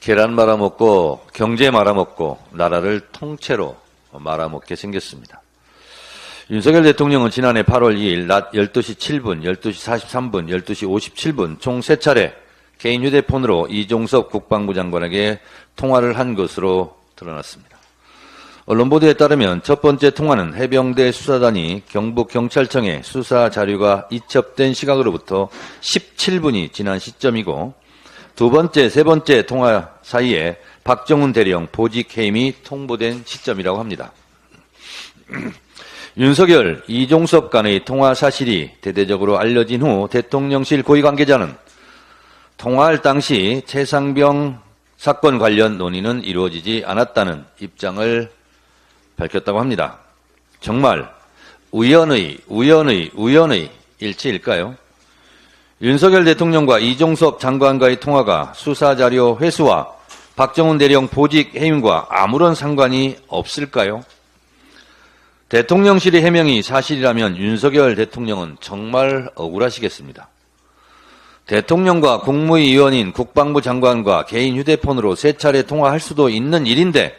계란 말아먹고 경제 말아먹고 나라를 통째로 말아먹게 생겼습니다. 윤석열 대통령은 지난해 8월 2일 낮 12시 7분, 12시 43분, 12시 57분 총 3차례 개인 휴대폰으로 이종섭 국방부 장관에게 통화를 한 것으로 드러났습니다. 언론 보도에 따르면 첫 번째 통화는 해병대 수사단이 경북경찰청에 수사 자료가 이첩된 시각으로부터 17분이 지난 시점이고 두 번째, 세 번째 통화 사이에 박정훈 대령 보직 해임이 통보된 시점이라고 합니다. 윤석열, 이종섭 간의 통화 사실이 대대적으로 알려진 후 대통령실 고위 관계자는 통화할 당시 최상병 사건 관련 논의는 이루어지지 않았다는 입장을 밝혔다고 합니다. 정말 우연의 일치일까요? 윤석열 대통령과 이종섭 장관과의 통화가 수사자료 회수와 박정훈 대령 보직 해임과 아무런 상관이 없을까요? 대통령실의 해명이 사실이라면 윤석열 대통령은 정말 억울하시겠습니다. 대통령과 국무위원인 국방부 장관과 개인 휴대폰으로 3차례 통화할 수도 있는 일인데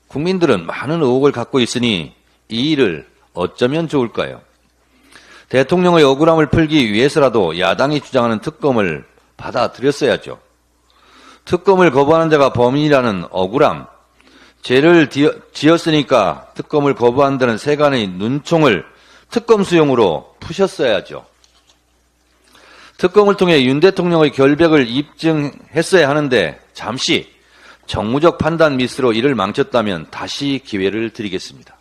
국민들은 많은 의혹을 갖고 있으니 이 일을 어쩌면 좋을까요? 대통령의 억울함을 풀기 위해서라도 야당이 주장하는 특검을 받아들였어야죠. 특검을 거부하는 자가 범인이라는 억울함, 죄를 지었으니까 특검을 거부한다는 세간의 눈총을 특검 수용으로 푸셨어야죠. 특검을 통해 윤 대통령의 결백을 입증했어야 하는데 잠시 정무적 판단 미스로 이를 망쳤다면 다시 기회를 드리겠습니다.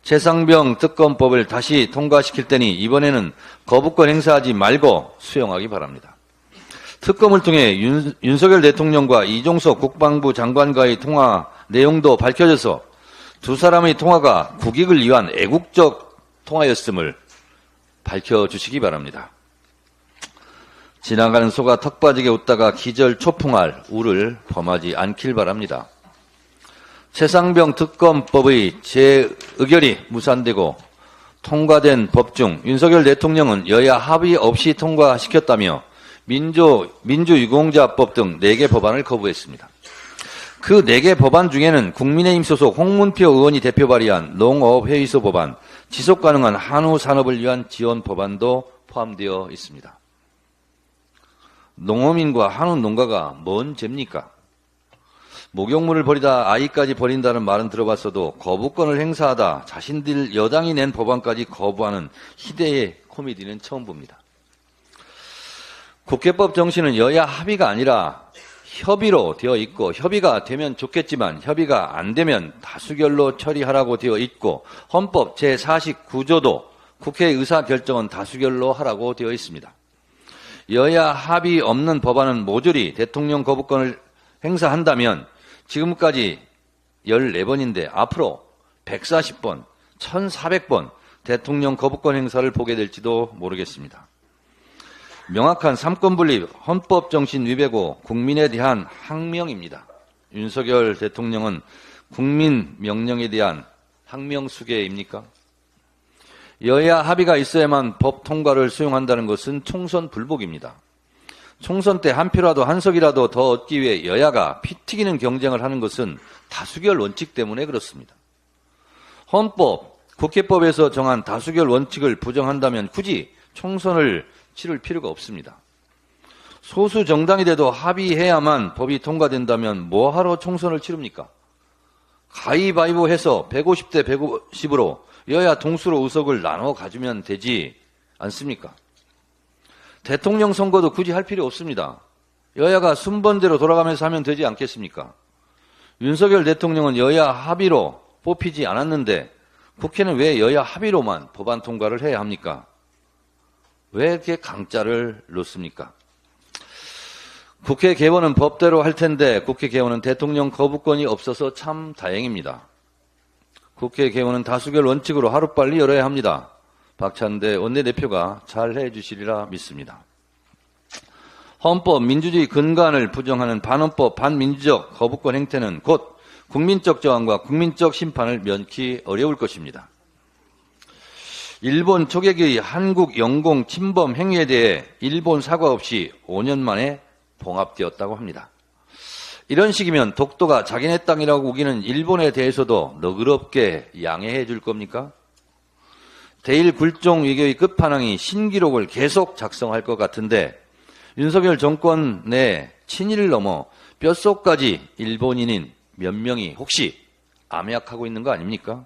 최상병 특검법을 다시 통과시킬 테니 이번에는 거부권 행사하지 말고 수용하기 바랍니다. 특검을 통해 윤석열 대통령과 이종섭 국방부 장관과의 통화 내용도 밝혀져서 두 사람의 통화가 국익을 위한 애국적 통화였음을 밝혀주시기 바랍니다. 지나가는 소가 턱 빠지게 웃다가 기절 초풍할 우를 범하지 않길 바랍니다. 최상병 특검법의 재의결이 무산되고 통과된 법 중 윤석열 대통령은 여야 합의 없이 통과시켰다며 민주유공자법 등 4개 법안을 거부했습니다. 그 4개 법안 중에는 국민의힘 소속 홍문표 의원이 대표 발의한 농업회의소 법안, 지속가능한 한우 산업을 위한 지원 법안도 포함되어 있습니다. 농어민과 한우 농가가 뭔 죄입니까? 목욕물을 버리다 아이까지 버린다는 말은 들어봤어도 거부권을 행사하다 자신들 여당이 낸 법안까지 거부하는 희대의 코미디는 처음 봅니다. 국회법 정신은 여야 합의가 아니라 협의로 되어 있고 협의가 되면 좋겠지만 협의가 안 되면 다수결로 처리하라고 되어 있고 헌법 제49조도 국회 의사결정은 다수결로 하라고 되어 있습니다. 여야 합의 없는 법안은 모조리 대통령 거부권을 행사한다면 지금까지 14번인데 앞으로 140번, 1400번 대통령 거부권 행사를 보게 될지도 모르겠습니다. 명확한 삼권분립, 헌법 정신 위배고 국민에 대한 항명입니다. 윤석열 대통령은 국민 명령에 대한 항명수계입니까? 여야 합의가 있어야만 법 통과를 수용한다는 것은 총선 불복입니다. 총선 때 한 표라도 한 석이라도 더 얻기 위해 여야가 피 튀기는 경쟁을 하는 것은 다수결 원칙 때문에 그렇습니다. 헌법, 국회법에서 정한 다수결 원칙을 부정한다면 굳이 총선을 치를 필요가 없습니다. 소수 정당이 돼도 합의해야만 법이 통과된다면 뭐하러 총선을 치릅니까? 가위바위보 해서 150대 150으로 여야 동수로 의석을 나눠 가지면 되지 않습니까? 대통령 선거도 굳이 할 필요 없습니다. 여야가 순번대로 돌아가면서 하면 되지 않겠습니까? 윤석열 대통령은 여야 합의로 뽑히지 않았는데 국회는 왜 여야 합의로만 법안 통과를 해야 합니까? 왜 이렇게 강짜를 놓습니까? 국회 개원은 법대로 할 텐데 국회 개원은 대통령 거부권이 없어서 참 다행입니다. 국회 개원은 다수결 원칙으로 하루빨리 열어야 합니다. 박찬대 원내대표가 잘 해주시리라 믿습니다. 헌법, 민주주의 근간을 부정하는 반헌법, 반민주적 거부권 행태는 곧 국민적 저항과 국민적 심판을 면키 어려울 것입니다. 일본 초계기의 한국 영공 침범 행위에 대해 일본 사과 없이 5년 만에 봉합되었다고 합니다. 이런 식이면 독도가 자기네 땅이라고 우기는 일본에 대해서도 너그럽게 양해해 줄 겁니까? 대일 굴종 외교의 끝판왕이 신기록을 계속 작성할 것 같은데 윤석열 정권 내 친일을 넘어 뼛속까지 일본인인 몇 명이 혹시 암약하고 있는 거 아닙니까?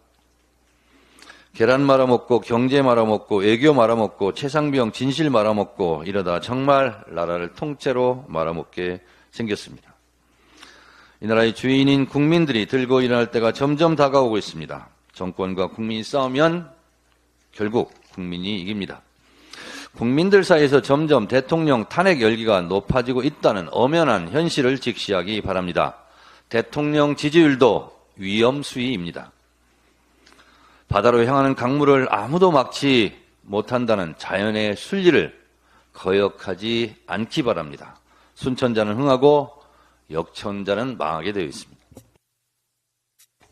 계란 말아먹고 경제 말아먹고 외교 말아먹고 최상병 진실 말아먹고 이러다 정말 나라를 통째로 말아먹게 생겼습니다. 이 나라의 주인인 국민들이 들고 일어날 때가 점점 다가오고 있습니다. 정권과 국민이 싸우면 결국 국민이 이깁니다. 국민들 사이에서 점점 대통령 탄핵 열기가 높아지고 있다는 엄연한 현실을 직시하기 바랍니다. 대통령 지지율도 위험수위입니다. 바다로 향하는 강물을 아무도 막지 못한다는 자연의 순리를 거역하지 않기 바랍니다. 순천자는 흥하고 역천자는 망하게 되어 있습니다.